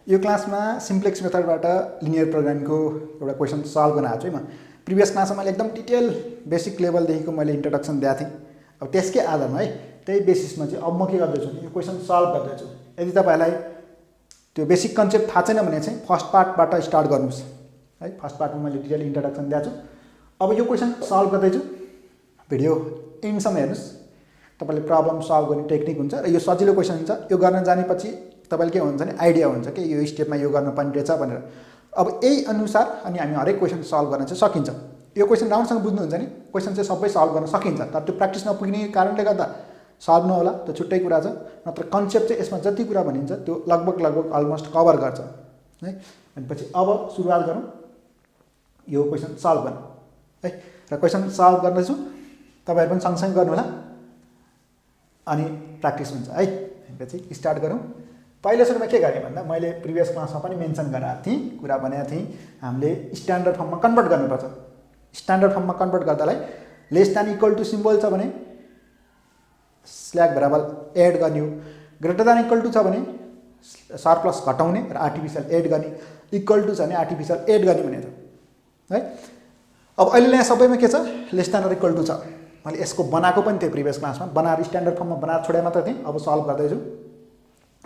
यो क्लासमा simplex मेथडबाट linear प्रोग्रामिङको एउटा क्वेसन सल्भ गर्न आएको छु म। प्रिभियस क्लासमा मैले एकदम डिटेल बेसिक लेभलदेखिको मैले इन्ट्रोडक्सन दिएको थिएँ। अब त्यसकै आधारमा है त्यही बेसिसमा चाहिँ अब म के गर्दैछु यो क्वेसन सल्भ गर्दैछु। यदि तपाईँहरूलाई त्यो बेसिक कन्सेप्ट थाहा छैन भने चाहिँ फर्स्ट पार्टबाट स्टार्ट गर्नुहोस् है। फर्स्ट पार्टमा मैले डिटेल इन्ट्रोडक्सन दिएको छु। अब यो क्वेसन सल्भ गर्दैछु, भिडियो एन्डसम्म हेर्नुहोस्। तपाईँले प्रब्लम सल्भ गर्ने टेक्निक हुन्छ र यो सजिलो क्वेसन हुन्छ। यो गर्न जानेपछि तपाईँले के हुन्छ भने आइडिया हुन्छ कि यो स्टेपमा यो गर्नुपर्ने रहेछ भनेर। अब यही अनुसार अनि हामी हरेक क्वेसन सल्भ गर्न चाहिँ सकिन्छ। यो क्वेसन राम्रोसँग बुझ्नुहुन्छ नि, क्वेसन चाहिँ सबै सल्भ गर्न सकिन्छ, तर त्यो प्र्याक्टिस नपुग्ने कारणले गर्दा सल्भ नहोला, त्यो छुट्टै कुरा छ। नत्र कन्सेप्ट चाहिँ यसमा जति कुरा भनिन्छ त्यो लगभग अलमोस्ट कभर गर्छ है। अनि पछि अब सुरुवात गरौँ यो क्वेसन सल्भ गर्न है। र क्वेसन सल्भ गर्दैछु, तपाईँहरू पनि सँगसँगै गर्नु होला अनि प्र्याक्टिस हुन्छ है। पछि स्टार्ट गरौँ। पहिलो सुरुमा के गरेँ भन्दा मैले प्रिभियस क्लासमा पनि मेन्सन गराएको थिएँ, कुरा भनेको थिएँ हामीले स्ट्यान्डर्ड फर्ममा कन्भर्ट गर्नुपर्छ। स्ट्यान्डर्ड फर्ममा कन्भर्ट गर्दालाई less than equal to symbol छ भने स्ल्याग भेरिएबल एड गर्ने हो, ग्रेटर देन इक्वल टु छ भने सरप्लस घटाउने र आर्टिफिसियल एड गर्ने, इक्वल टु छ भने आर्टिफिसियल एड गर्ने भनेको है। अब अहिले यहाँ सबैमा के छ, लेस देन र इक्वल टु छ। मैले यसको बनाएको पनि थिएँ प्रिभियस क्लासमा, बनाएर स्ट्यान्डर्ड फर्ममा बनाएर छोडे मात्र थिएँ। अब सल्भ गर्दैछु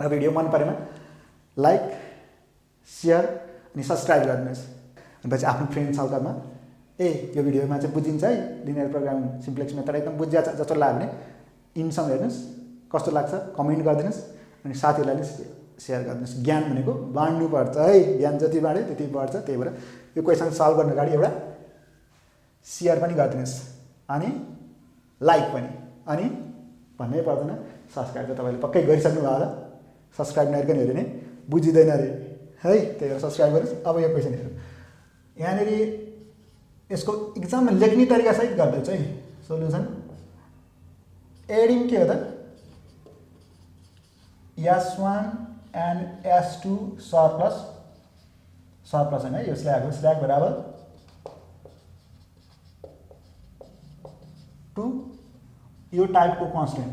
र भिडियो मन परेमा लाइक सेयर अनि सब्सक्राइब गर्नुहोस्। भनेपछि आफ्नो फ्रेन्ड सर्कलमा यो भिडियोमा चाहिँ बुझिन्छ है, लिनियर प्रोग्रामिङ सिम्प्लेक्स मेथड एकदम बुझिया जस्तो लाग्यो भने इन्डसम्म हेर्नुहोस्, कस्तो लाग्छ कमेन्ट गरिदिनुहोस् अनि साथीहरूलाई पनि सेयर गरिदिनुहोस्। ज्ञान भनेको बाँड्नुपर्छ है, ज्ञान जति बाँड्यो त्यति बढ्छ। त्यही भएर यो क्वेसन सल्भ गर्नु अगाडि एउटा सेयर पनि गरिदिनुहोस् अनि लाइक पनि, अनि भन्नै पर्दैन सब्सक्राइब त तपाईँले पक्कै गरिसक्नु भयो होला। सब्सक्राइब नगरिकन हेऱ्यो भने बुझिँदैन अरे है, त्यही भएर सब्सक्राइब गर्नुहोस्। अब यो क्वेसन हेरौँ। यहाँनिर यसको इक्जाममा लेख्ने तरिका सहित गर्दैछ है। सोल्युसन एडिङ के हो त, S1 एन्ड S2 सरप्लस होइन यो स्ल्याग हो। स्ल्याग भेरिएबल टु यो टाइपको constant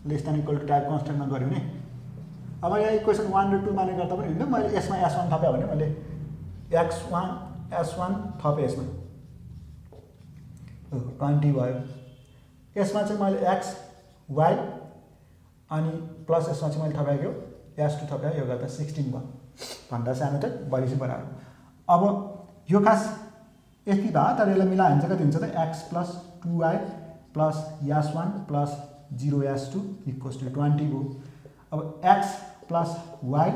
less than equal to type कन्स्टेन्टमा गऱ्यो भने अब यहाँ इक्वेसन 1 र 2 माने गर्दा पनि हुन्छ। मैले यसमा S1 थप्यो भने मैले S1 थपेँ, यसमा 20 भयो। यसमा चाहिँ मैले x y अनि प्लस यसमा चाहिँ मैले थपेको S2 थपेँ, यो गर्दा 16 भयो। भन्दा सानो त बढी बराबर। अब यो खास यति भयो, तर यसलाई मिलायो भने चाहिँ कति हुन्छ त, x plus 2y plus S1 plus 0S2 equals to 20 भयो। अब x प्लस y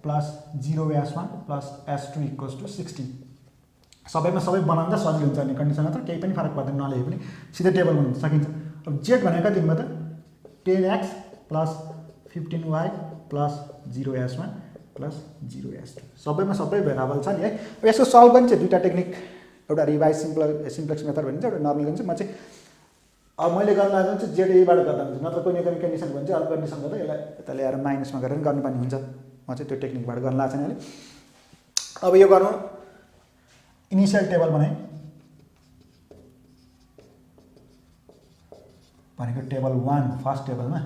प्लस 0S1 plus S2 equals to 16। सबैमा सबै बनाउँदा सजिलो हुन्छ भन्ने कन्डिसनमा त केही पनि फरक पर्दैन, नलेखे पनि सिधै टेबल बनाउन सकिन्छ। अब जेड भनेको कति भयो त, 10x plus 15y plus 0S1 plus 0S2। सबैमा सबै भेरिएबल छ नि है। अब यसको सल्भ गर्ने चाहिँ दुईवटा टेक्निक, एउटा रिभाइज सिम्प्लेक्स मेथड भनिन्छ, एउटा नर्मल भनिन्छ। म चाहिँ अब मैले गर्न लाग्यो भने चाहिँ जेड एबाट गर्दा हुन्छ, नत्र कुनै कुनै कन्डिसन भन्छ अर्को कन्डिसन गर्दा यसलाई यता ल्याएर माइनसमा गरेर गर्नुपर्ने हुन्छ। म चाहिँ त्यो टेक्निकबाट गर्न लाग्छ नि अहिले। अब यो गरौँ, इनिसियल टेबल बनाएँ भनेको टेबल 1 फर्स्ट टेबलमा।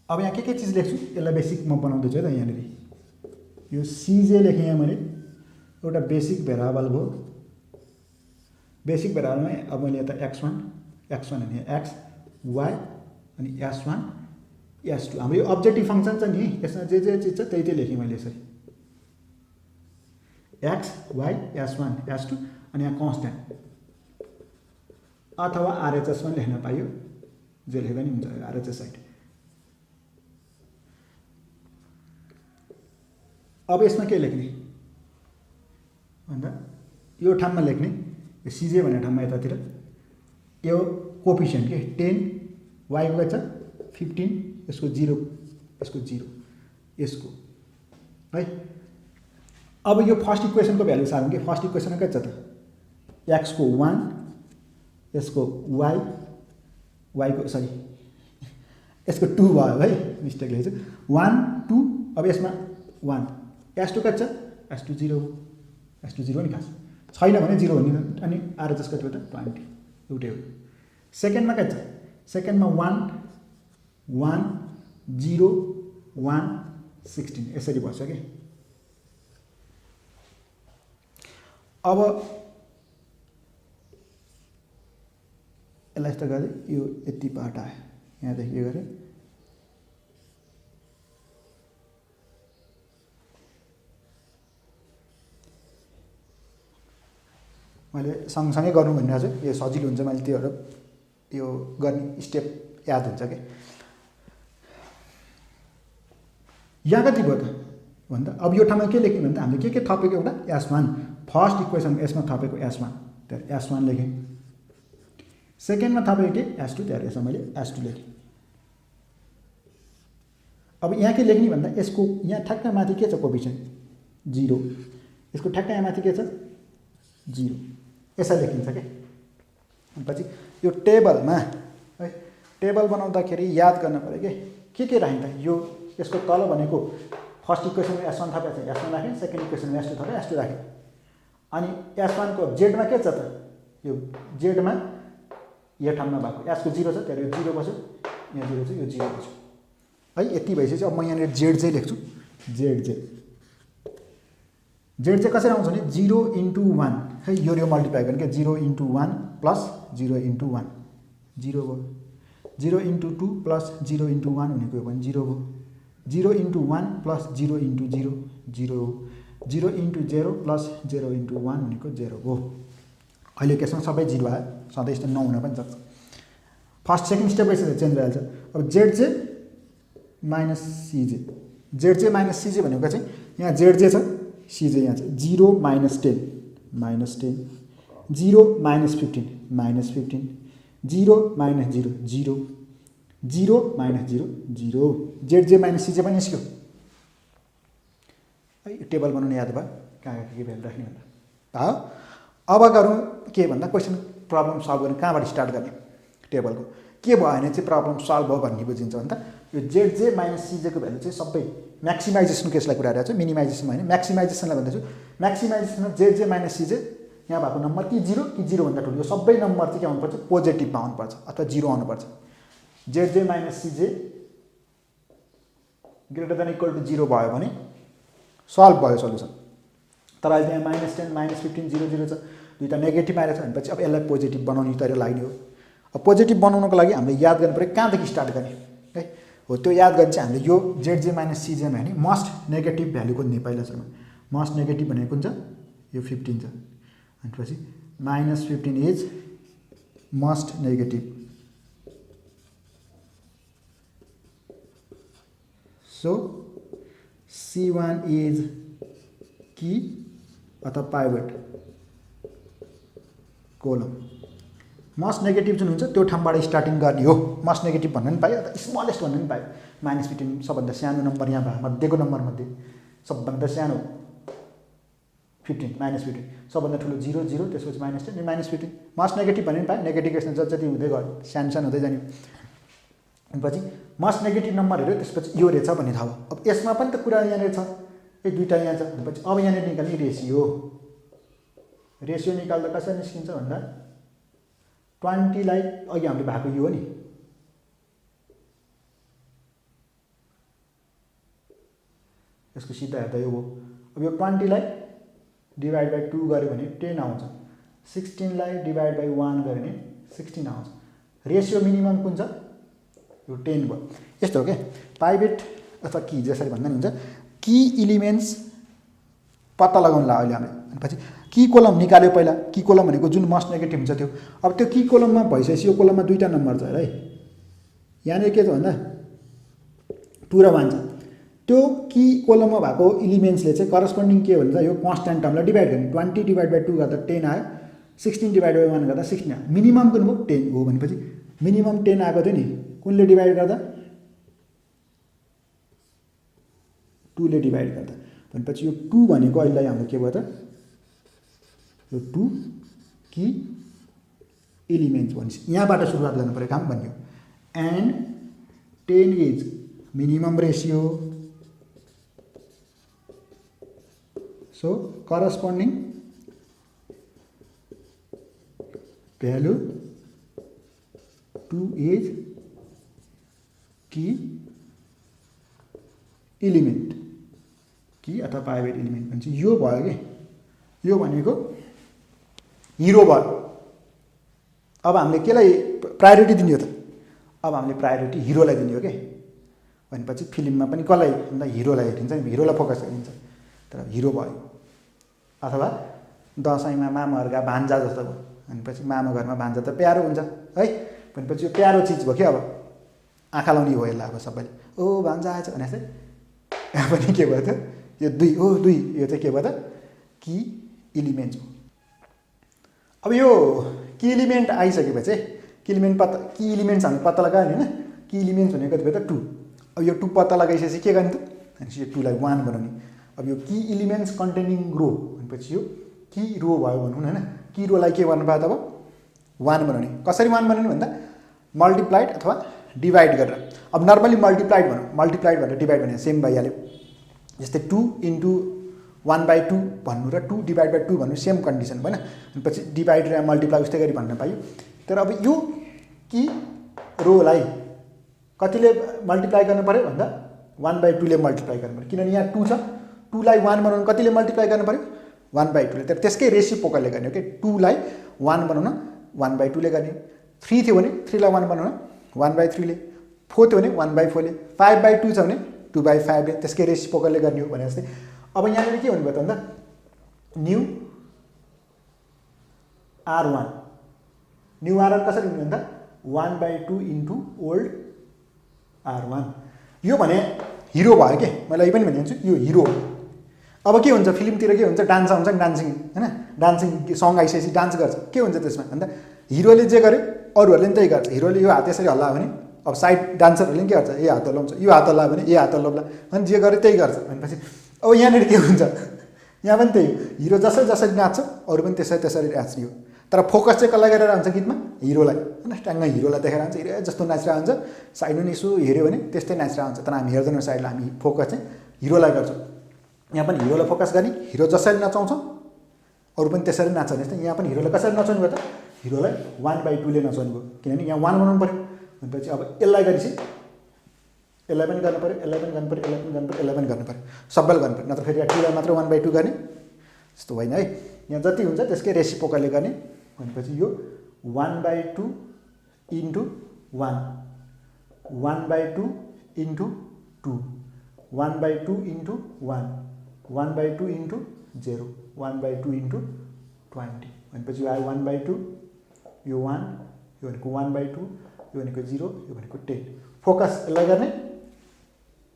अब यहाँ के चिज लेख्छु यसलाई बेसिक म बनाउँदैछु है त। यहाँनिर यो सिजे लेखेँ, यहाँ मैले एउटा बेसिक भेरिएबल भयो। बेसिक भेरिएबलमै अब मैले यता x1 अनि x y अनि S1 S2 हाम्रो यो अब्जेक्टिभ फङ्सन छ नि, यसमा जे चिज छ त्यही लेखेँ मैले यसरी x y S1 S2 अनि यहाँ कन्स्ट्यान्ट अथवा RHS पनि लेख्न पाइयो, जे लेख्दा नि हुन्छ RHS साइड। अब यसमा के लेख्ने भन्दा यो ठाउँमा लेख्ने, यो सिजे भन्ने ठाउँमा यतातिर यो कोफिसियन्ट के 10 y को छ 15, यसको 0 यसको 0 यसको है। अब यो फर्स्ट इक्वेसनको भ्यालु सार्नु के, फर्स्ट इक्वेसन कति छ त, x को 1 यसको y को सरी यसको 2 भयो है, मिस्टेक लेखेछु 1 2। अब यसमा 1 S2 कति छ, S2 0 नि खास छैन भने 0 हुने, अनि RHS कति हो त 20 एउटै हो। सेकेन्डमा कति छ, सेकेन्डमा 1 1 0 116 यसरी बस्छ कि। अब यसलाई यस्तो गरेँ, यो यति पार्ट आयो, यहाँदेखि यो गरेँ, मैले सँगसँगै गर्नु भनिरहेको छु, यो सजिलो हुन्छ, मैले त्योहरू यो गर्ने स्टेप याद हुन्छ कि। यहाँ कति भयो त भन्दा अब यो ठाउँमा के लेख्ने भन्दा हामीले के थपेको, एउटा S1 फर्स्ट इक्वेसन यसमा थपेको S1 त्यहाँ S1 लेखेँ, सेकेन्डमा थपेको के S2 त्यहाँ यसमा मैले S2 लेखेँ। अब यहाँ के लेख्ने भन्दा यसको यहाँ ठ्याक्क माथि के छ कोएफिसिएन्ट 0, यसको ठ्याक्क यहाँ माथि के छ 0, यसरी लेखिन्छ के। पछि यो टेबलमा है टेबल बनाउँदाखेरि याद गर्न पर्यो के राखिन्छ, यो यसको तल भनेको फर्स्ट इक्वेसनमा S1 थपेको छ S1 राखेँ, सेकेन्ड इक्वेसनमा S2 थपेँ S2 राखेँ, अनि S1 को जेडमा के छ त, यो जेडमा यो ठाउँमा भएको यसको 0 छ, त्यहाँ यो 0 बस्यो, यहाँ 0 छ, यो 0 बस्यो है। यति भइसक्यो। अब म यहाँनिर जेड चाहिँ लेख्छु, जेड चाहिँ कसरी आउँछ भने 0 × 1 है, यो मल्टिप्लाई गर्ने क्या, 0 × 1 प्लस 0 × 1 0 भयो, 0 × 2 प्लस 0 × 1 भनेको यो पनि 0 भयो, 0 × 1 प्लस 0 × 0 0 हो, 0 × 0 प्लस 0 × 1 भनेको 0 हो। अहिले केसमा सबै 0 आयो, सधैँ यस्तो नहुन पनि सक्छ। फर्स्ट सेकेन्ड स्टेप यसरी चेन्ज भइहाल्छ। अब जेड चाहिँ माइनस सिजे, जेड चाहिँ माइनस सिजे भनेको चाहिँ यहाँ जेड चाहिँ छ, सिजे यहाँ छ, 0 - 10 -10, 0 - 15 -15, 0 - 0 0, 0 - 0 0, जेड जे माइनस सिजे पनि निस्क्यो है। टेबल बनाउनु याद भयो, कहाँ के भ्यालु राख्ने भन्दा। अब गरौँ के भन्दा क्वेसन प्रब्लम सल्भ गर्ने, कहाँबाट स्टार्ट गर्ने टेबलको, के भयो भने चाहिँ प्रब्लम सल्भ भयो भन्ने बुझिन्छ भन्दा यो जेड जे माइनस सिजेको भ्यालु चाहिँ सबै म्याक्सिमाइजेसन केसलाई कुरा गरेको छु, मिनिमाइजेसन होइन म्याक्सिमाइजेसनलाई भन्दैछु। म्याक्सिमाइजेसनमा जेड जे माइनस सिजे यहाँ भएको नम्बर कि 0 भन्दा ठुलो, यो सबै नम्बर चाहिँ के आउनुपर्छ, पोजिटिभमा आउनुपर्छ अथवा 0 आउनुपर्छ। Z j minus c j greater than equal to 0 भयो भने सल्भ भयो सल्युसन। तर अहिले यहाँ -10 -15 0 0 छ, दुईवटा नेगेटिभ आएर छ भनेपछि अब यसलाई पोजिटिभ बनाउने तरिका लाग्ने हो। अब पोजिटिभ बनाउनको लागि हामीले याद गर्नु पऱ्यो कहाँदेखि स्टार्ट गर्ने है, हो त्यो याद गर्ने चाहिँ हामीले यो जेड जे माइनस सिजेमा होइन मस्ट नेगेटिभ भ्यालु खोज्ने। पहिला सुरुमा मस्ट नेगेटिभ भनेको कुन छ, यो 15 छ, भनेपछि -15 is must negative, so C1 is की अथवा पाइभट कोलम। मस्ट नेगेटिभ जुन हुन्छ त्यो ठाउँबाट स्टार्टिङ गर्ने हो, मस्ट नेगेटिभ भन्न पनि पायो अथवा स्मलेस्ट भन्न पनि पायो। -15 सबभन्दा सानो नम्बर यहाँ भयो, मध्येको नम्बर मध्ये सबभन्दा सानो 15 -15, सबभन्दा ठुलो 0 0, त्यसपछि -10 -15, मस्ट नेगेटिभ भन्ने पनि पायो। नेगेटिभ केसमा जति हुँदै गयो सानो हुँदै जाने, पछि मस्ट नेगेटिभ नम्बर हेऱ्यो, त्यसपछि यो रहेछ भन्ने थाहा भयो। अब यसमा पनि त कुरा यहाँनिर छ, यो दुईवटा यहाँ छ भनेपछि अब यहाँनिर निकाल्ने रेसियो निकाल्दा कसरी निस्किन्छ भन्दा 20 लाई अघि हामीले भएको यो हो नि, यसको सिधा हेर्दा यो हो। अब यो 20 लाई डिभाइड बाई 2 गऱ्यो भने 10 आउँछ, 16 लाई डिभाइड बाई 1 गऱ्यो भने 16 आउँछ। रेसियो मिनिमम कुन छ, यो 10 भयो। यस्तो हो क्या पाइभट अथवा की जसरी भन्दा नि हुन्छ, की इलिमेन्ट्स पत्ता लगाउनु ला अहिले हामीले। पछि की कोलम निकाल्यो, पहिला की कोलम भनेको जुन मस्ट नेगेटिभ हुन्छ त्यो। अब त्यो की कोलममा भइसकेपछि यो कोलममा दुईवटा नम्बर छ है, यहाँनिर के छ भन्दा 2 र 1 छ। त्यो की कोलममा भएको इलिमेन्ट्सले चाहिँ करस्पोन्डिङ के भन्छ, यो कन्स्ट्यान्ट टर्मलाई डिभाइड गर्ने। 20 डिभाइड बाई 2 गर्दा 10 आयो, 16 डिभाइड बाई 1 गर्दा 16 आयो। मिनिमम कुन भयो 10 हो भनेपछि मिनिमम 10 आएको थियो नि, कुनले डिभाइड गर्दा 2 ले डिभाइड गर्दा, भनेपछि यो 2 भनेको अहिले हाम्रो के भयो त, यो 2 की एलिमेन्ट्स भन्छ। यहाँबाट सुरुवात गर्नु पऱ्यो काम भन्यो। And 10 is minimum ratio, so corresponding value 2 is key element कि अथवा प्राइभेट इलिमेन्ट भन्छ यो भयो कि यो भनेको हिरो भयो। अब हामीले केलाई प्रायोरिटी दिने हो त? अब हामीले प्रायोरिटी हिरोलाई दिने हो कि भनेपछि फिल्ममा पनि कसलाई भन्दा हिरोलाई हेरिन्छ नि, हिरोलाई फोकस गरिन्छ। तर हिरो भयो। अथवा दसैँमा मामाहरूका भान्जा जस्तो भयो भनेपछि मामा घरमा भान्जा त प्यारो हुन्छ है, भनेपछि यो प्यारो चिज भयो कि अब आँखा लाउने हो यसलाई अब सबैले, ओ भान्जा आएछ भने चाहिँ यहाँ पनि के भयो त यो दुई हो, दुई यो चाहिँ के भयो त कि इलिमेन्ट हो। अब यो कि इलिमेन्ट आइसकेपछि कि इलिमेन्ट्स हामीले पत्ता लगायो नि होइन, कि इलिमेन्ट्स भनेको कति भयो त 2। अब यो 2 पत्ता लगाइसकेपछि के गर्ने त भनेपछि यो 2 लाई 1 बनाउने। अब यो कि इलिमेन्ट्स कन्टेनिङ रो भनेपछि यो कि रो भयो भनौँ न होइन, कि रोलाई के गर्नु पायो त अब 1 बनाउने। कसरी 1 बनाउने भन्दा मल्टिप्लाइड अथवा डिभाइड गरेर। अब नर्मली मल्टिप्लाइड भनेर डिभाइड भने सेम भइहाल्यो। जस्तै 2 × 1/2 भन्नु र 2 / 2 भन्नु सेम कन्डिसन भएन, पछि डिभाइड र मल्टिप्लाई उस्तै गरी भन्न पाइयो। तर अब यो कि रोलाई कतिले मल्टिप्लाई गर्नु पर्यो भन्दा 1/2 ले मल्टिप्लाई गर्नु पर्यो, किनभने यहाँ 2 छ, 2 लाई 1 बनाउनु कतिले मल्टिप्लाई गर्नु पर्यो 1/2 ले। तर त्यसकै रेसिप्रोकलले गर्ने हो कि 2 लाई 1 बनाउन 1/2 ले गर्ने, 3 थियो भने 3 लाई 1 बनाउन 1/3 ले, 4 थियो भने 1/4 ले, 5/2 छ भने 2/5 ले, त्यसकै रेसिप्रोकलले गर्ने हो भने जस्तै। अब यहाँनिर के भन्नुभयो त भन्दा न्यू R1 कसरी हुने भन्दा 1/2 × ओल्ड R1। यो भने हिरो भयो के, मैले यही पनि भनिदिन्छु यो हिरो हो। अब के हुन्छ फिल्मतिर के हुन्छ, डान्स आउँछ नि, डान्सिङ होइन, डान्सिङ सङ आइसकेपछि डान्स गर्छ। के हुन्छ त्यसमा भन्दा हिरोले जे गर्यो अरूहरूले पनि त्यही गर्छ। हिरोले यो हात यसरी हल्लायो भने अब साइड डान्सरहरूले पनि के गर्छ, यो हात हल्लाउँछ, यो हात हल्लायो भने यो हात हल्लाउँला, अनि जे गर्यो त्यही गर्छ भनेपछि अब यहाँनिर के हुन्छ, यहाँ पनि त्यही हो, हिरो जसरी नाच्छ अरू पनि त्यसरी नाच्ने हो। तर फोकस चाहिँ कसलाई गरेर हुन्छ गीतमा, हिरोलाई होइन, ट्याङ्ग हिरोलाई देखेर हुन्छ, हिरो जस्तो नाचिरहेको हुन्छ, साइडमा यसो हेऱ्यो भने त्यस्तै नाचिरहेको हुन्छ। तर हामी हेर्दैनौँ साइडलाई, हामी फोकस चाहिँ हिरोलाई गर्छौँ। यहाँ पनि हिरोलाई फोकस गर्ने, हिरो जसरी नचाउँछ अरू पनि त्यसरी नाच्छ जस्तै यहाँ पनि हिरोलाई कसरी नचाउनु भयो त, हिरोलाई 1/2 ले नचाउनु भयो, किनभने यहाँ 1 बनाउनु पऱ्यो भनेपछि अब यसलाई गरेपछि यसलाई पनि गर्नु पऱ्यो, यसलाई पनि गर्नु पऱ्यो, यसलाई पनि गर्नु पऱ्यो, यसलाई पनि गर्नु पऱ्यो, सबैलाई गर्नु पऱ्यो, नत्र फेरि यहाँ 2 लाई मात्र 1/2 गर्ने त्यस्तो होइन है। यहाँ जति हुन्छ त्यसकै रेसिप्रोकलले गर्ने भनेपछि यो 1/2 × 1, 1/2 × 2, 1/2 × 1, 1/2 × 0, 1/2 × 20 भनेपछि यो आयो 1/2, यो 1, यो भनेको 1/2, यो भनेको 0, यो भनेको 10। फोकस यसलाई गर्ने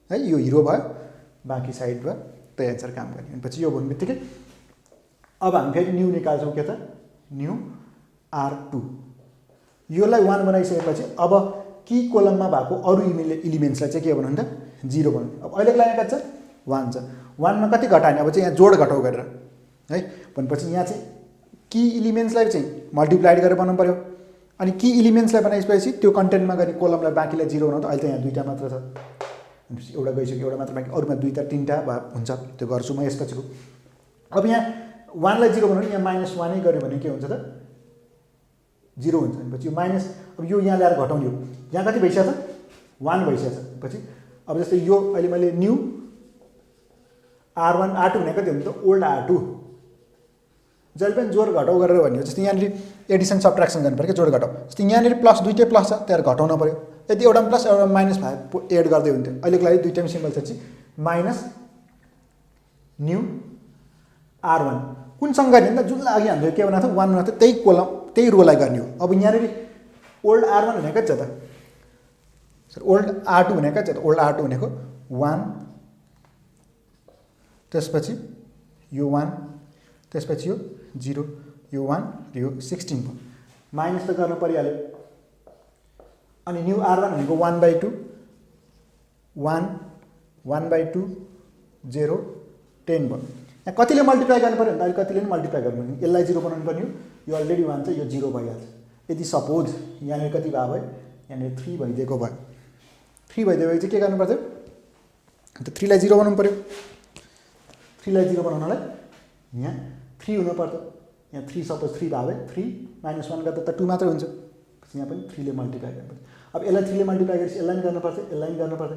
है, यो हिरो भयो, बाँकी साइड भयो, त्यही एन्सर काम गर्ने। भनेपछि यो भन्ने बित्तिकै अब हामी फेरि न्यू निकाल्छौँ के त, न्यू R2। योलाई 1 बनाइसकेपछि अब कि कोलममा भएको अरू इलिमेन्ट्सलाई चाहिँ के बनाउनु त 0 बनाउने। अब अहिलेको लागि कति छ 1 छ, 1 मा कति घटाउने, अब चाहिँ यहाँ जोड घटाउ गरेर है भनेपछि यहाँ चाहिँ कि इलिमेन्ट्सलाई चाहिँ मल्टिप्लाइड गरेर बनाउनु पऱ्यो। अनि कि इलिमेन्ट्सलाई बनाइसकेपछि त्यो कन्टेन्टमा गर्ने कोलमलाई बाँकीलाई 0 बनाउँदा अहिले त यहाँ 2टा मात्र छ, भनेपछि एउटा गइसक्यो, एउटा मात्र बाँकी, अरूमा 2टा 3टा हुन्छ, त्यो गर्छु म यसपछिको। अब यहाँ 1 लाई 0 बनाउने, यहाँ -1 नै गऱ्यो भने के हुन्छ त 0 हुन्छ। भनेपछि यो माइनस, अब यो यहाँ ल्याएर घटाउने हो, यहाँ कति भइसकेछ 1 भइसकेछ। पछि अब जस्तै यो अहिले मैले न्यू R1 R2 भनेको कति हुन्छ त ओल्ड R2, जहिले पनि जोड घटाउ गरेर भन्ने हो। जस्तै यहाँनिर एडिसन सब्ट्र्याक्सन गर्नु पऱ्यो, जोड घटाउ। जस्तै यहाँनिर प्लस, दुइटै प्लस छ, त्यहाँ घटाउन पऱ्यो। यदि एउटा प्लस एउटा माइनस भए एड गर्दै हुन्थ्यो। अहिलेको लागि दुइटै सिम्बल छ माइनस न्यू R1 कुनसँग गर्ने भन्दा जुन अघि हामीले के बनाएको थियो 1 बनाएको थियो, त्यही कोलम त्यही रोलाई गर्ने हो। अब यहाँनिर ओल्ड R1 भनेको कति छ त, सर ओल्ड R2 भनेको कति छ त, ओल्ड R2 भनेको 1, त्यसपछि यो 1, त्यसपछि यो 0, यो 1 र यो 16 भयो, माइनस त गर्नु परिहाल्यो। अनि न्यू R1 भनेको 1/2, 1, 1/2, 0, 10 भयो। यहाँ कतिले मल्टिप्लाई गर्नु पऱ्यो भने त अहिले कतिले पनि मल्टिप्लाई गर्नु पर्ने, यसलाई 0 बनाउनु पर्ने हो, यो अलरेडी 1 छ, यो 0 भइहाल्छ। यदि सपोज यहाँनिर कति भयो भयो, यहाँनिर 3 भइदिएको भयो, 3 भइदिएपछि चाहिँ के गर्नु पर्छ, अन्त 3 लाई 0 बनाउनु पऱ्यो। 3 लाई 0 बनाउनलाई यहाँ 3 हुनु पर्छ, यहाँ 3 सपोज 3 भयो भने 3 - 1 गर्दा त 2 मात्रै हुन्छ, यहाँ पनि 3 ले मल्टिप्लाई गर्नुपर्छ। अब यसलाई 3 ले मल्टिप्लाई गरेपछि यसलाई पनि गर्नुपर्छ, यसलाई पनि गर्नुपर्छ,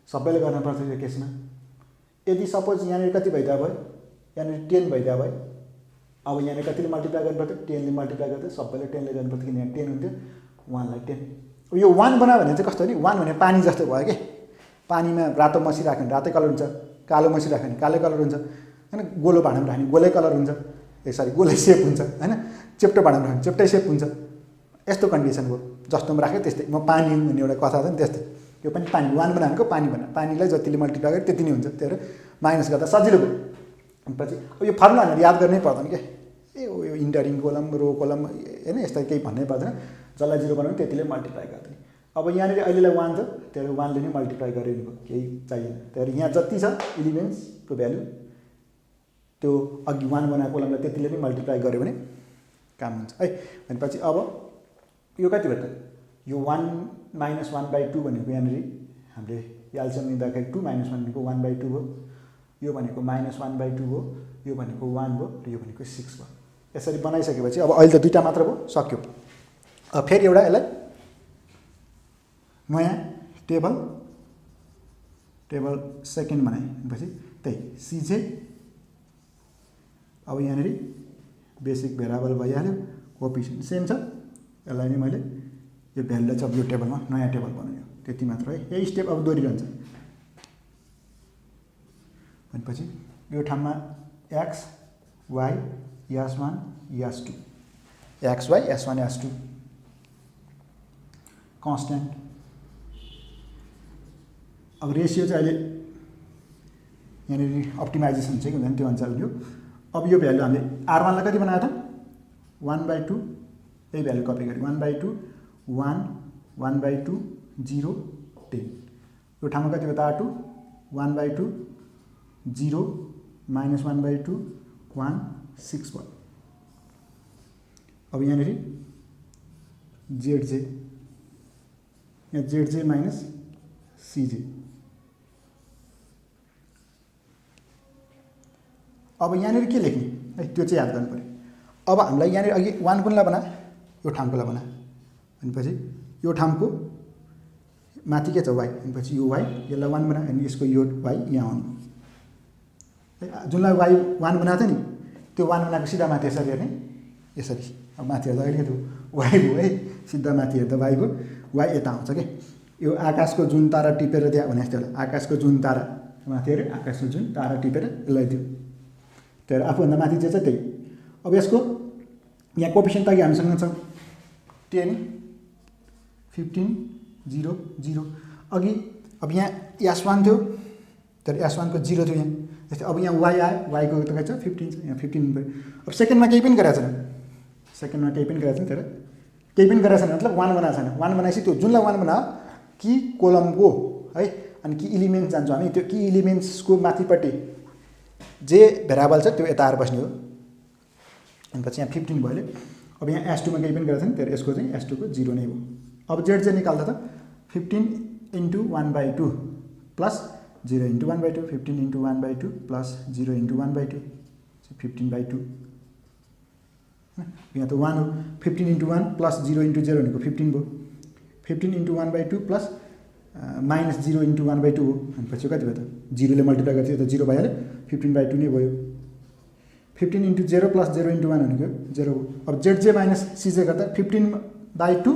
सबैले गर्नुपर्छ यो केसमा। यदि सपोज यहाँनिर कति भइदियो भयो, यहाँनिर 10 भइदियो भयो, अब यहाँनिर कतिले मल्टिप्लाई गर्नुपर्थ्यो, 10 ले मल्टिप्लाई गर्दा सबैले 10 ले गर्नुपर्थ्यो, किन यहाँ 10 हुन्थ्यो, 1 लाई 10। यो 1 बनायो भने चाहिँ कस्तो हो नि, 1 भने पानी जस्तो भयो कि, पानीमा रातो मसी राख्यो भने रातै कलर हुन्छ, कालो मसी राख्यो भने कालै कलर हुन्छ हैन, गोलो भाँडामा राख्यो भने गोलै कलर हुन्छ, गोलै सेप हुन्छ हैन, चेप्टो भाँडामा राख्यो भने चेप्टै सेप हुन्छ। यस्तो कन्डिसन हो, जस्तोमा राख्यो त्यस्तै। म पानी हुँ भन्ने एउटा कथा छ नि, त्यस्तै यो पनि पानी, 1 बनाएको पानी बना, पानीलाई जतिले मल्टिप्लाई गर्यो त्यति नै हुन्छ, त्यही भएर माइनस गर्दा सजिलो भयो। पछि अब यो फर्मुला हामीले याद गर्नै पर्दैन क्या, यो इन्टरिङ कोलम, रो कोलम हैन, यस्ता केही भन्नै पर्दैन, जसलाई 0 बनाउने त्यतिले मल्टिप्लाई गरिदिने। अब यहाँनिर अहिलेलाई 1 छ, त्यही भएर 1 ले नै मल्टिप्लाई गरेर भयो, केही चाहिएन। त्यही भएर यहाँ जति छ एलिमेन्ट्सको भ्यालु त्यो अघि 1 बनाएको कोलमलाई त्यतिले नै मल्टिप्लाई गर्यो भने काम हुन्छ है। भनेपछि अब यो कति भयो त, यो 1 - 1/2 भनेको यहाँनिर हामीले एलसिएम लिँदाखेरि 2 - 1 भनेको 1/2 भयो, यो भनेको -1/2 हो, यो भनेको 1 भयो र यो भनेको 6 भयो। यसरी बनाइसकेपछि अब अहिले त दुईटा मात्र भयो, सक्यो। अब फेरि एउटा यसलाई नयाँ टेबल सेकेन्ड बनाएपछि त्यही सिजे। अब यहाँनिर बेसिक भेरिएबल भइहाल्यो, कोएफिसिएन्ट सेम छ, यसलाई नै मैले यो भ्यालुलाई चाहिँ अब यो टेबलमा नयाँ टेबल बनायो, त्यति मात्र है। यही स्टेप अब दोहोरिरहन्छ। भनेपछि यो ठाउँमा x y s1 s2, x y s1 s2 constant. अब रेसियो चाहिँ अहिले यहाँनिर अप्टिमाइजेसन चाहिँ हुँदैन, त्यो अनुसार हुन्थ्यो। अब यो भ्यालु हामीले r1 लाई कति बनाएको त 1/2, यही भ्यालु कपी गऱ्यो, 1/2 1 1/2 0 10। यो ठाउँमा कति भयो त r2 1/2 0 -1/2 1 6 भयो। अब यहाँनिर जेड यहाँ जेड माइनस सिजे। अब यहाँनिर के लेख्ने है, त्यो चाहिँ याद गर्नु पर्यो। अब हामीलाई यहाँनिर अघि 1 कुनलाई बना, यो ठाउँकोलाई बना, भनेपछि यो ठाउँको माथि के छ y, भनेपछि यो y, यसलाई 1 बना, अनि यसको यो y यहाँ आउनु, जुनलाई y 1 बनाएको थियो नि, त्यो 1 बनाएको सिधा माथि यसरी हेर्ने, यसरी। अब माथि हेर्दा अहिले त्यो y भयो है, सिधा माथि हेर्दा y भयो, y यता आउँछ कि। यो आकाशको जुन तारा टिपेर दियो भने जस्तो, आकाशको जुन तारा माथि हेऱ्यो, आकाशको जुन तारा टिपेर यसलाई दियो, त्यही भएर आफूभन्दा माथि चाहिँ त्यही। अब यसको यहाँ कोएफिसिएन्ट अघि हामीसँग छ 10 15 0 0 अघि। अब यहाँ s1 थियो, तर s1 को 0 थियो यहाँ, जस्तै अब यहाँ y आयो, y को त के छ 15 छ, यहाँ 15 भयो। अब सेकेन्डमा केही पनि गरेको छैन, सेकेन्डमा केही पनि गरेको छैन, तर केही पनि गरेको छैन मतलब 1 बनाएको छैन। 1 बनाएपछि त्यो जुनलाई 1 बनायो कि कोलमको है, अनि कि एलिमेन्ट जान्छौँ हामी, त्यो कि एलिमेन्ट्सको माथिपट्टि जे भेरिएबल छ त्यो यता आएर बस्ने हो। अनि पछि यहाँ 15 भयो। अब यहाँ s2 मा केही पनि गरेको छैन, तर यसको चाहिँ s2 को 0 नै भयो। अब z चाहिँ निकाल्दा त 15 × 1/2 प्लस 0 × 1/2, 15 × 1/2 प्लस 0 × 1/2 15/2। यहाँ त 1 हो, 15 × 1 प्लस 0 × 0 भनेको 15 भयो, 15 × 1/2 प्लस माइनस 0 × 1/2 हो। भनेपछि कति भयो त, 0 ले मल्टिप्लाई गर्थ्यो त 0 भइहाल्यो, 15/2 नै भयो। 15 × 0 प्लस 0 × 1 भनेको 0 हो। अब जेड माइनस सिजे गर्दा 15/2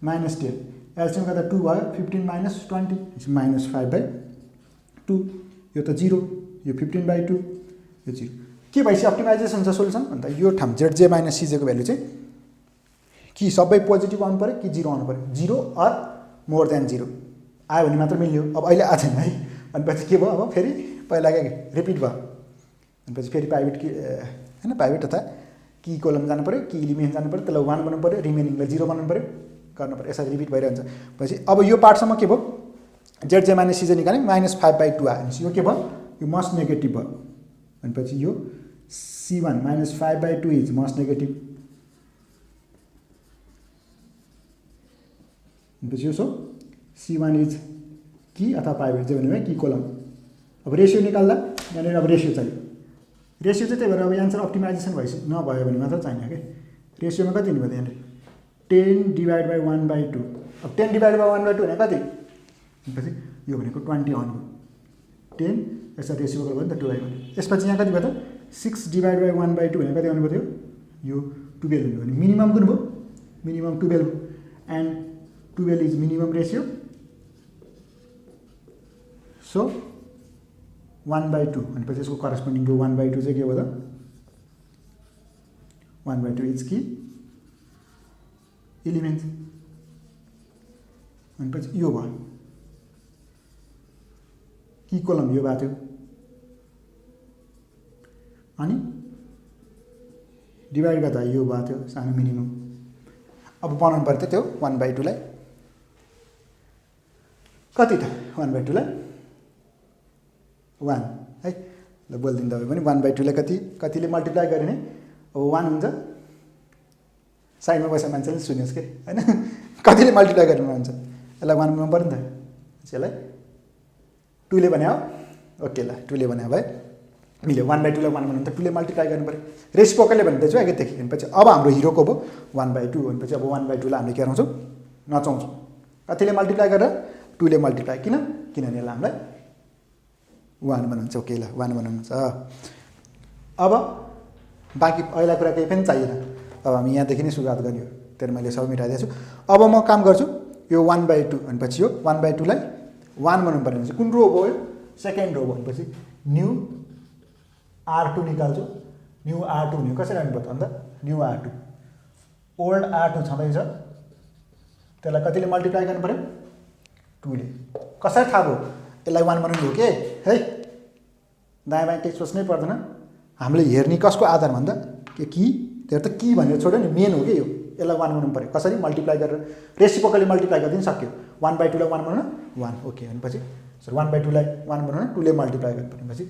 माइनस 10, एलसिएम गर्दा 2 भयो, 15 माइनस 20 माइनस 5/2, यो त 0, यो 15/2, यो 0। के भएपछि अप्टिमाइजेसन छ सोल्युसन भन्दा यो ठाउँ जेड माइनस सिजेको भ्यालु चाहिँ कि सबै पोजिटिभ आउनु पऱ्यो कि 0 आउनु पऱ्यो, 0 अर मोर देन 0 आयो भने मात्र मिल्यो। अब अहिले आएको छैन है, भनेपछि के भयो, अब फेरि पहिलाकै रिपिट भयो। भनेपछि फेरि प्राइभेट कि होइन प्राइभेट तथा कि कोलम जानु पऱ्यो, कि एलिमेन्ट जानु पऱ्यो, त्यसलाई 1 बनाउनु पऱ्यो, रिमेनिङलाई 0 बनाउनु पऱ्यो, गर्नु पऱ्यो, यसरी रिपिट भइरहन्छ। पछि अब यो पार्टसम्म के भयो, जेड माइनस सिजे निकाल्ने -5/2 आयो, यो के भयो, यो मस्ट नेगेटिभ भयो। भनेपछि यो C1 -5/2 इज मस्ट नेगेटिभ। भनेपछि यो सो C1 इज कि अथवा प्राइभेट चाहिँ भन्यो कि कोलम। अब रेसियो निकाल्दा यहाँनिर अब रेसियो चाहियो, रेसियो चाहिँ त्यही भएर अब एन्सर अप्टिमाइजेसन भएपछि नभयो भने मात्र चाहिने कि। रेसियोमा कति हुनु भयो यहाँनिर 10/1/2। अब 10/1/2 भने कति, भनेपछि यो भनेको 20 आउनु भयो 10 यसलाई रेसिप्रोकल भयो नि त 2 आयो भने यसपछि यहाँ कति भयो त 6 डिभाइड बाई 1/2 भनेको कति आउनु पर्यो यो 12 हुनु भने मिनिमम कुन भयो minimum 12 and 12 is minimum ratio so 1/2 भनेपछि यसको करस्पोन्डिङ टु 1/2 चाहिँ के भयो त 1/2 इज की एलिमेन्ट भनेपछि यो भयो की कोलम यो भएको थियो अनि डिभाइड गर्दा यो भएको थियो सानो मिनिमम अब बनाउनु पर्यो त्यो 1/2 लाई कति त 1/2 लाई 1 है ल बोल्दिन तपाईँ पनि 1/2 लाई कतिले मल्टिप्लाई गरे नि अब 1 हुन्छ साइडमा बसेर मान्छेले सुन्योस् के हैन कतिले मल्टिप्लाई गर्नु हुन्छ यसलाई 1 बनाउनु पर्यो नि त यसलाई 2 ले भने हो ओके ल 2 ले भने भयो मिल्यो 1/2 लाई 1 बनाउनु त 2 ले मल्टिप्लाई गर्नु पर्यो रेसिप्रोकलले भन्दैछु अघिदेखि भनेपछि अब हाम्रो हिरोको भयो 1/2 भनेपछि अब 1/2 लाई हामीले के गराउँछौँ नचाउँछौँ कतिले मल्टिप्लाई गरेर 2 ले मल्टिप्लाई किनभने यसलाई हामीलाई 1 बनाउँछ ओके ल 1 बनाउनु छ अब बाँकी पहिला कुरा केही पनि चाहिएन अब हामी यहाँदेखि नै सुरुवात गर्ने हो त्यही मैले सब मिटाइदिएको छु अब म काम गर्छु यो 1/2 भनेपछि यो 1/2 लाई 1 बनाउनु पर्ने हुन्छ कुन रो भयो यो सेकेन्ड रो भनेपछि न्यू R2 निकाल्छु न्यू R2 भनेको कसरी राख्नु पर्छ अन्त न्यू R2 ओल्ड R2 छँदैछ त्यसलाई कतिले मल्टिप्लाई गर्नु पर्यो 2 ले कसरी थाहा भयो यसलाई 1 बनाउनु हो के है दायाँ बायाँ केही सोच्नै पर्दैन हामीले हेर्ने कसको आधार भन्दा के की त्यो त की भनेर छोड्यो नि मेन हो कि यो यसलाई 1 बनाउनु पर्यो कसरी मल्टिप्लाई गरेर रेसिप्रोकली मल्टिप्लाई गरिदिन सक्यो 1/2 लाई 1 बनाउन 1 ओके भनेपछि सर 1/2 लाई 1 बनाउन 2 ले मल्टिप्लाई गर्नु भनेपछि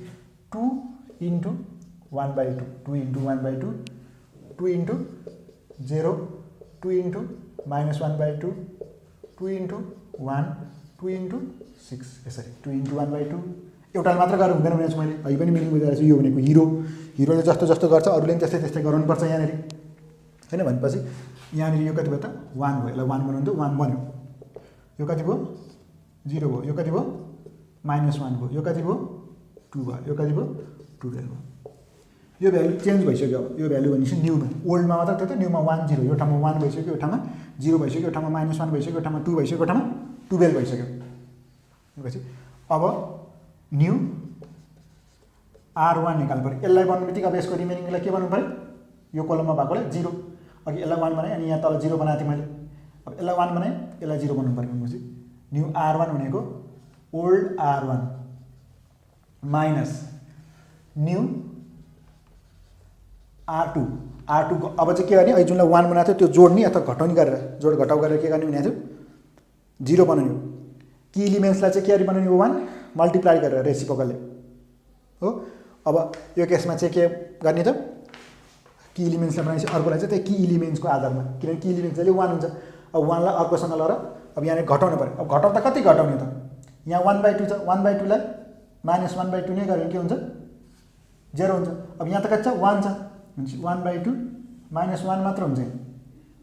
2 into 1/2 2 into 1/2 2 into 0 2 into -1/2 2 into 1 2 into 6 यसरी 2 into 1/2 एउटा मात्र गरेर हुँदैन भनेपछि मैले अहिले पनि मिनिङ बुझाएको छु यो भनेको हिरोले जस्तो जस्तो गर्छ अरूले पनि त्यस्तै त्यस्तै गराउनुपर्छ यहाँनिर हैन भनेपछि यहाँनिर यो कति भयो त 1 भयो यसलाई 1 बनाउनु त 1 बन्यो यो कति भयो 0 भयो यो कति भयो -1 भयो यो कति भयो 2 भयो यो कति भयो 2 भयो यो भ्यालु चेन्ज भइसक्यो अब यो भ्यालु भनेपछि न्यूमा ओल्डमा मात्र थियो त न्यूमा 1 0 यो ठाउँमा 1 भइसक्यो यो ठाउँमा 0 भइसक्यो यो ठाउँमा -1 भइसक्यो यो ठाउँमा 2 भइसक्यो यो ठाउँमा 12 भइसक्यो भनेपछि अब न्यू R1 निकाल्नु पर्यो यसलाई बनाउनु बित्तिकै अब यसको रिमेनिङलाई के बनाउनु पर्यो यो कलममा भएकोलाई 0 अघि यसलाई 1 बनाएँ अनि यहाँ तल 0 बनाएको थिएँ मैले अब यसलाई 1 बनाएँ यसलाई 0 बनाउनु पर्यो भनेपछि न्यू R1 भनेको old R1 minus new R2 को अब चाहिँ के गर्ने अहिले जुनलाई 1 बनाएको थियो त्यो जोड्ने अथवा घटाउने गरेर जोड घटाउ गरेर के गर्ने भनेको थियो 0 बनाउने की एलिमेन्ट्सलाई चाहिँ के बनाउने हो 1 मल्टिप्लाई गरेर रेसिप्रोकलले हो अब यो केसमा चाहिँ के गर्ने त की एलिमेन्ट्सलाई बनाएपछि अर्कोलाई चाहिँ त्यही की एलिमेन्ट्सको आधारमा किनभने की एलिमेन्ट्स जहिले 1 हुन्छ अब 1 लाई अर्कोसँग लएर अब यहाँनिर घटाउनु पर्यो अब घटाउँदा कति घटाउने त यहाँ 1/2 छ 1/2 लाई -1/2 नै गऱ्यो भने के हुन्छ 0 हुन्छ अब यहाँ त कति छ 1 छ भनेपछि 1/2 -1 मात्र हुन्छ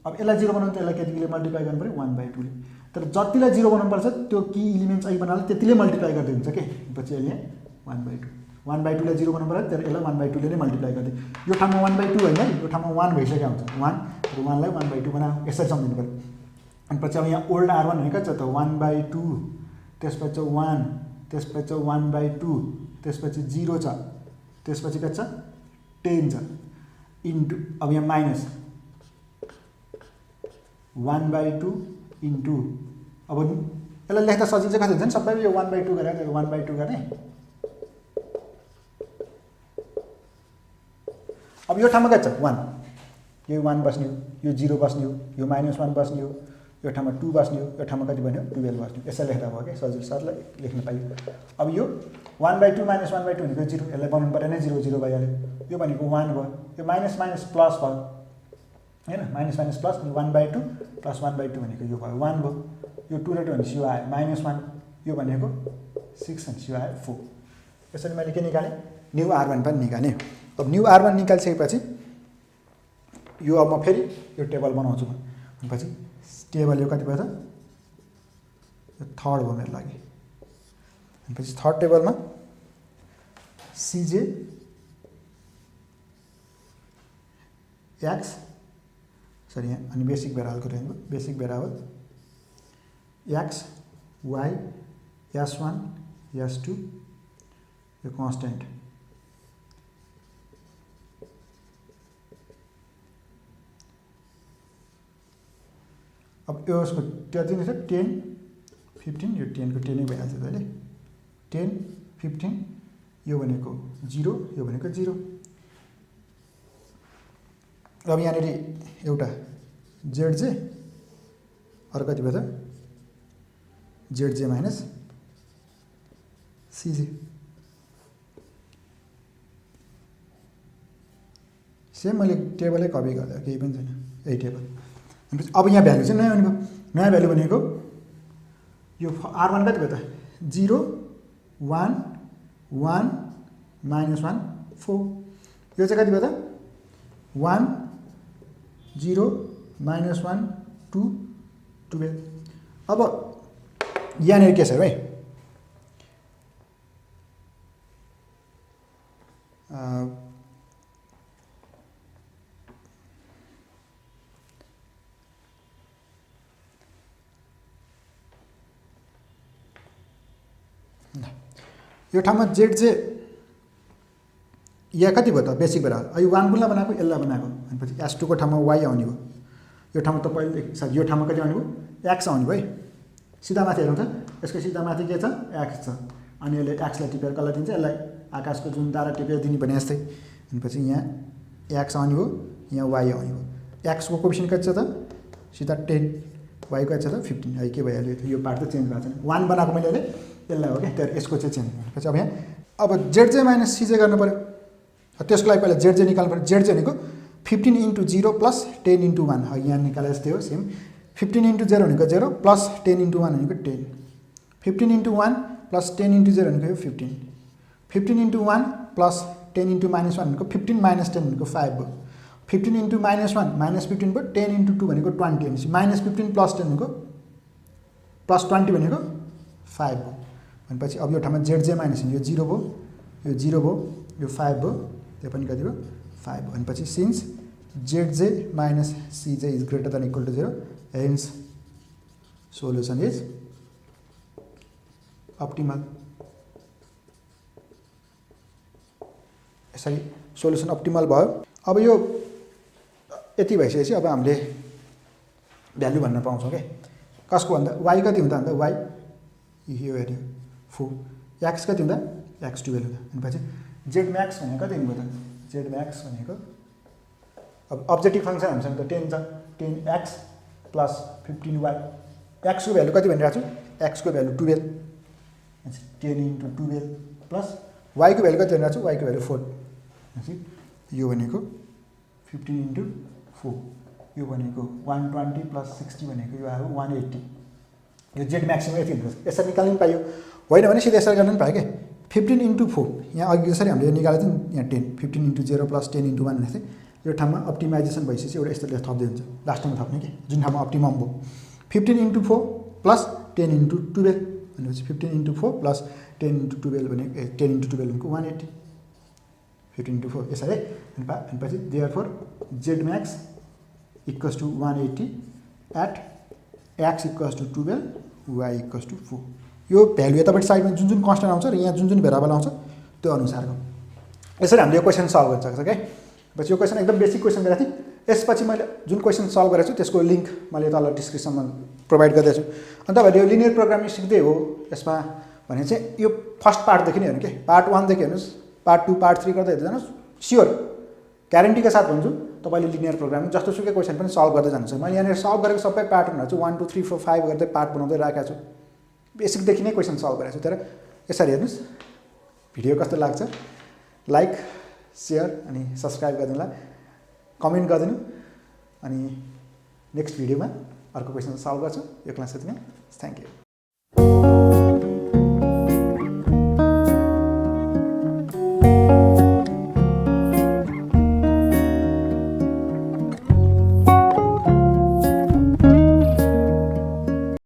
अब यसलाई 0 बनाउनु त यसलाई कतिले मल्टिप्लाई गर्नु पर्यो 1/2 ले तर जतिलाई 0 बनाउनु पर्छ त्यो की एलिमेन्ट्स अहिले बनाएर त्यतिले मल्टिप्लाई गर्दै हुन्छ के पछि अहिले 1/2 लाई 0 बनाउनु पर्यो तर यसलाई 1/2 ले नै मल्टिप्लाई गर्दै यो ठाउँमा 1/2 होइन यो ठाउँमा 1 भइसक्यो हुन्छ 1 र 1 लाई 1/2 बनाऊ यसरी सम्झिनु पर्यो अनि पछि अब यहाँ ओल्ड R1 भनेको कति छ त 1/2 त्यसपछि 1 त्यसपछि 1/2 त्यसपछि 0 छ त्यसपछि कति छ 10 छ इन्टु अब यहाँ माइनस 1/2 इन्टु अब यसलाई लेख्दा सजिलो चाहिँ कति हुन्छ नि सबैले यो 1/2 गरेर 1/2 गर्ने अब यो ठाउँमा कति छ 1 यो 1 बस्ने हो यो 0 बस्ने हो यो -1 बस्ने हो यो ठाउँमा 2 बस्ने हो यो ठाउँमा कति बन्यो 12 बस्ने यसलाई लेख्दा भयो के सजिलो सरलाई लेख्न पाइयो अब यो 1/2 -1/2 भनेको 0 यसलाई बनाउनु परेन 0 0 भइहाल्यो यो भनेको 1 भयो यो माइनस माइनस प्लस भयो हैन माइनस माइनस प्लस 1/2 प्लस 1/2 भनेको यो भयो 1 भयो यो 2 र 2 भनेपछि यो आयो -1 यो भनेको 6 भनेपछि यो आयो 4 यसरी मैले के निकालेँ न्यू R1 पनि निकालेँ अब न्यू R1 निकालिसकेपछि यो अब म फेरि यो टेबल बनाउँछु भनेपछि टेबल यो कति भयो त यो थर्ड भयो मेरो लागि भनेपछि थर्ड टेबलमा सिजे एक्स सरी यहाँ अनि बेसिक भेरिएबलको रेन्ज भयो basic variable x y S1 S2 यो कन्स्टेन्ट अब यो उसको त्यति नै छ 10 15 यो 10 को 10 नै भइहाल्छ अहिले 10 15 यो भनेको 0 यो भनेको 0 अब यहाँनिर एउटा जेडजे अर्को कति भयो त जेडजे माइनस सिजे सेम मैले टेबलै कपी गर्दा केही पनि छैन यही टेबल भनेपछि अब यहाँ भ्यालु चाहिँ नयाँ भ्यालु भनेको यो R1 कति भयो त 0 1 1 -1 4 यो चाहिँ कति भयो त 1 0 -1 2 12 अब यहाँनिर के छ है यो ठाउँमा जेड चाहिँ यहाँ कति भयो त बेसिक भएर अहिले 1 गुणा बनाएको यसलाई बनाएको भनेपछि S2 को ठाउँमा y आउने हो यो ठाउँमा त पहिले सरी यो ठाउँमा कति आउने भयो x आउने भयो है सिधा माथि हेर्नु त यसको सिधा माथि के छ x छ अनि यसले x लाई टिपेर कसलाई दिन्छ यसलाई आकाशको जुन तारा टिपेर दिने भने जस्तै भनेपछि यहाँ x आउने हो यहाँ y आउने हो x को कोएफिसिएन्ट कति छ त सिधा 10 y को कति छ त 15 है के भइहाल्यो यो पार्ट त चेन्ज भएको छैन 1 बनाएको मैले अहिले यसलाई हो क्या तर यसको चाहिँ चेन्ज भनेपछि अब यहाँ अब जेडजे माइनस सिजे गर्नु पर्यो त्यसको लागि पहिला जेडजे निकाल्नु पर्यो जेडजे भनेको 15 × 0 + 10 × 1 हो यहाँ निकाले जस्तै हो सेम 15 × 0 भनेको 0 + 10 × 1 भनेको 10 15 × 1 + 10 × 0 भनेको 15 15 × 1 + 10 × -1 भनेको 15 - 10 भनेको 5 भयो 15 × -1 -15 भयो 10 × 2 भनेको 20 भनेपछि -15 + 10 भनेको +20 भनेको 5 भयो भनेपछि अब यो ठाउँमा जेडजे माइनस यो 0 भयो यो 0 भयो यो 5 भयो त्यो पनि कति भयो 5 भयो भनेपछि सिन्स जेडजे minus c j is greater than equal to 0 hence solution is optimal यसरी सोल्युसन अप्टिमल भयो अब यो यति भइसकेपछि अब हामीले भ्यालु भन्न पाउँछौँ के कसको भन्दा y कति हुँदा भन्दा y यो हेऱ्यो 4 x कति हुँदा x 12 हुँदा भनेपछि जेड म्याक्स भनेको कति हुनुभयो त जेड म्याक्स भनेको अब अब्जेक्टिभ फङ्सन हामीसँग त 10 छ 10x + 15y x को भ्यालु कति भनिरहेको छु x को भ्यालु 12 10 × 12 प्लस y को भ्यालु कति भनिरहेको छु y को भ्यालु 4 भनेपछि यो भनेको 15 × 4 यो भनेको 120 + 60 भनेको यो आयो 180 यो जेड म्याक्सिमम यति हुन्छ यसरी निकाल्नु पनि पाइयो होइन भने सिधै यसरी गर्न पनि पायो के 15 × 4 यहाँ अघि जसरी हामीले निकालेको थियौँ यहाँ 10 15 × 0 + 10 × 1 भनेको थिएँ यो ठाउँमा अप्टिमाइजेसन भइसकेपछि एउटा यस्तो लेख थप्दै हुन्छ लास्टमा थप्ने कि जुन ठाउँमा अप्टिमम भयो 15 × 4 + 10 × 12 भनेपछि 15 × 4 + 10 × 12 भनेको 10 × 12 भनेको 180 15 × 4 यसरी भनेपछि therefore Z max = 180 at x = 12 y = 4 यो भ्यालु यतापट्टि साइडमा जुन जुन कन्स्टेन्ट आउँछ र यहाँ जुन जुन भेरिएबल आउँछ त्यो अनुसारको यसरी हामीले यो क्वेसन सल्भ गर्न सक्छ क्या पछि यो क्वेसन एकदम बेसिक क्वेसन गरेको थिएँ यसपछि मैले जुन क्वेसन सल्भ गरेको छु त्यसको लिङ्क मैले तल डिस्क्रिप्सनमा प्रोभाइड गर्दैछु अनि तपाईँहरूले यो लिनियर प्रोग्रामिङ सिक्दै हो यसमा भने चाहिँ यो फर्स्ट पार्टदेखि नै हेर्नु के पार्ट 1 देखि हेर्नुहोस् पार्ट 2 पार्ट 3 गर्दै हेर्दै जानुहोस् स्योर ग्यारेन्टीका साथ भन्छु तपाईँले लिनियर प्रोग्रामिङ जस्तो सुकै क्वेसन पनि सल्भ गर्दै जानुहुन्छ मैले यहाँनिर सल्भ गरेको सबै प्याटर्नहरू चाहिँ 1 2 3 4 5 गर्दै पार्ट बनाउँदै राखेको छु बेसिकदेखि नै क्वेसन सल्भ गरेको छु तर यसरी हेर्नुहोस् भिडियो कस्तो लाग्छ लाइक सेयर अनि सब्सक्राइब गरिदिनुला कमेन्ट गरिदिनु अनि नेक्स्ट भिडियोमा अर्को क्वेसन सल्भ गर्छु यो क्लास यति नै थ्याङ्क यू